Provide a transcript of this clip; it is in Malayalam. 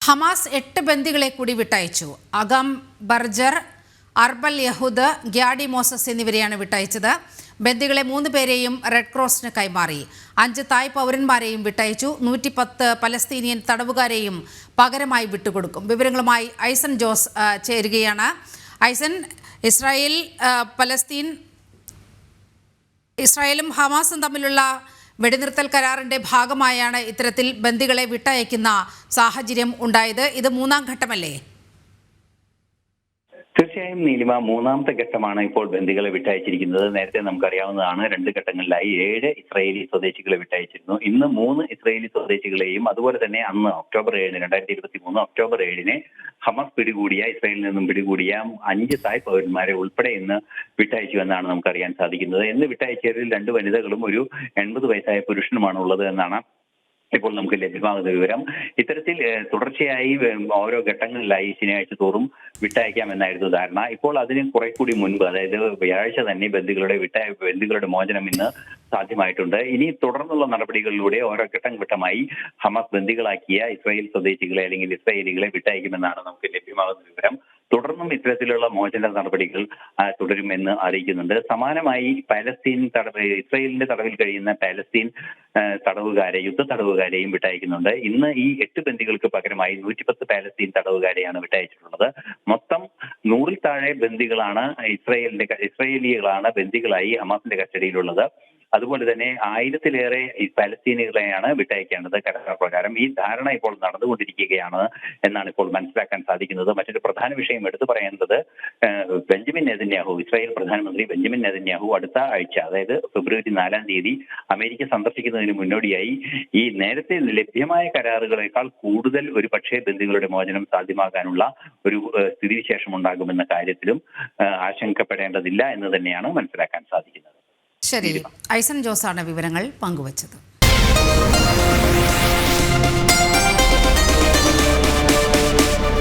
ഹമാസ് 8 ബന്ദികളെ കൂടി വിട്ടയച്ചു. അഗം ബർജർ, അർബൽ യഹൂദ്, ഗ്യാഡി മോസസ് എന്നിവരെയാണ് വിട്ടയച്ചത്. ബന്ദികളെ 3 പേരെയും റെഡ് ക്രോസിന് കൈമാറി. 5 തായ് പൗരന്മാരെയും വിട്ടയച്ചു. 110 പലസ്തീനിയൻ തടവുകാരെയും പകരമായി വിട്ടുകൊടുക്കും. വിവരങ്ങളുമായി ഐസൻ ജോസ് ചേരുകയാണ്. ഐസൻ, ഇസ്രായേലും ഹമാസും തമ്മിലുള്ള വെടിനിർത്തൽ കരാറിന്റെ ഭാഗമായാണ് ഇത്തരത്തിൽ ബന്ദികളെ വിട്ടയക്കുന്ന സാഹചര്യം ഉണ്ടായത്. ഇത് 3ാം ഘട്ടമല്ലേ? തീർച്ചയായും നീലിമ, 3ാമത്തെ ഘട്ടമാണ് ഇപ്പോൾ ബന്ദികളെ വിട്ടയച്ചിരിക്കുന്നത്. നേരത്തെ നമുക്കറിയാവുന്നതാണ്, 2 ഘട്ടങ്ങളിലായി 7 ഇസ്രായേലി സ്വദേശികളെ വിട്ടയച്ചിരുന്നു. ഇന്ന് 3 ഇസ്രായേലി സ്വദേശികളെയും അതുപോലെ തന്നെ അന്ന് ഒക്ടോബർ 7 2023 ഒക്ടോബർ 7 ഹമാസ് പിടികൂടിയ, ഇസ്രായേലിൽ നിന്നും പിടികൂടിയ 5 തായ് പൗരന്മാരെ ഉൾപ്പെടെ ഇന്ന് വിട്ടയച്ചു എന്നാണ് നമുക്കറിയാൻ സാധിക്കുന്നത്. ഇന്ന് വിട്ടയച്ചവരിൽ 2 വനിതകളും ഒരു 80 വയസ്സായ പുരുഷനുമാണ് ഉള്ളത് എന്നാണ് ഇപ്പോൾ നമുക്ക് ലഭ്യമാകുന്ന വിവരം. ഇത്തരത്തിൽ തുടർച്ചയായി ഓരോ ഘട്ടങ്ങളിലായി ശനിയാഴ്ച തോറും വിട്ടയക്കാമെന്നായിരുന്നു ധാരണ. ഇപ്പോൾ അതിന് കുറെ കൂടി മുൻപ്, അതായത് വ്യാഴാഴ്ച തന്നെ ബന്ദികളുടെ മോചനം ഇന്ന് സാധ്യമായിട്ടുണ്ട്. ഇനി തുടർന്നുള്ള നടപടികളിലൂടെ ഓരോ ഘട്ടം ഘട്ടമായി ഹമാസ് ബന്ദികളാക്കിയ ഇസ്രായേൽ സ്വദേശികളെ അല്ലെങ്കിൽ ഇസ്രായേലികളെ വിട്ടയക്കുമെന്നാണ് നമുക്ക് ലഭ്യമാകുന്ന വിവരം. തുടർന്നും ഇത്തരത്തിലുള്ള മോചന നടപടികൾ തുടരുമെന്ന് അറിയിക്കുന്നുണ്ട്. സമാനമായി ഇസ്രായേലിന്റെ തടവിൽ കഴിയുന്ന പാലസ്തീൻ യുദ്ധ തടവുകാരെയും വിട്ടയക്കുന്നുണ്ട്. ഇന്ന് ഈ 8 ബന്ദികൾക്ക് പകരമായി 110 പാലസ്തീൻ തടവുകാരെയാണ് വിട്ടയച്ചിട്ടുള്ളത്. മൊത്തം 100-ൽ താഴെ ബന്ദികളാണ് ഇസ്രായേലികളാണ് ബന്ദികളായി ഹമാസിന്റെ കസ്റ്റഡിയിലുള്ളത്. അതുപോലെ തന്നെ 1000-ലേറെ പലസ്തീനികളെയാണ് വിട്ടയക്കേണ്ടത് കരാർ പ്രകാരം. ഈ ധാരണ ഇപ്പോൾ നടന്നുകൊണ്ടിരിക്കുകയാണ് എന്നാണ് ഇപ്പോൾ മനസ്സിലാക്കാൻ സാധിക്കുന്നത്. മറ്റൊരു പ്രധാന വിഷയം എടുത്തു പറയേണ്ടത്, ഇസ്രായേൽ പ്രധാനമന്ത്രി ബെഞ്ചമിൻ നെതന്യാഹു അടുത്ത ആഴ്ച, അതായത് ഫെബ്രുവരി 4-ാം തീയതി അമേരിക്ക സന്ദർശിക്കുന്നതിന് മുന്നോടിയായി ഈ നേരത്തെ ലഭ്യമായ കരാറുകളെക്കാൾ കൂടുതൽ ഒരു പക്ഷേ ബന്ദികളുടെ മോചനം സാധ്യമാകാനുള്ള ഒരു സ്ഥിതിവിശേഷം ഉണ്ടാകുമെന്ന കാര്യത്തിലും ആശങ്കപ്പെടേണ്ടതില്ല എന്ന് തന്നെയാണ് മനസ്സിലാക്കാൻ സാധിക്കുന്നത്. ശരി, ഐസൻ ജോസാണ് വിവരങ്ങൾ പങ്കുവച്ചത്.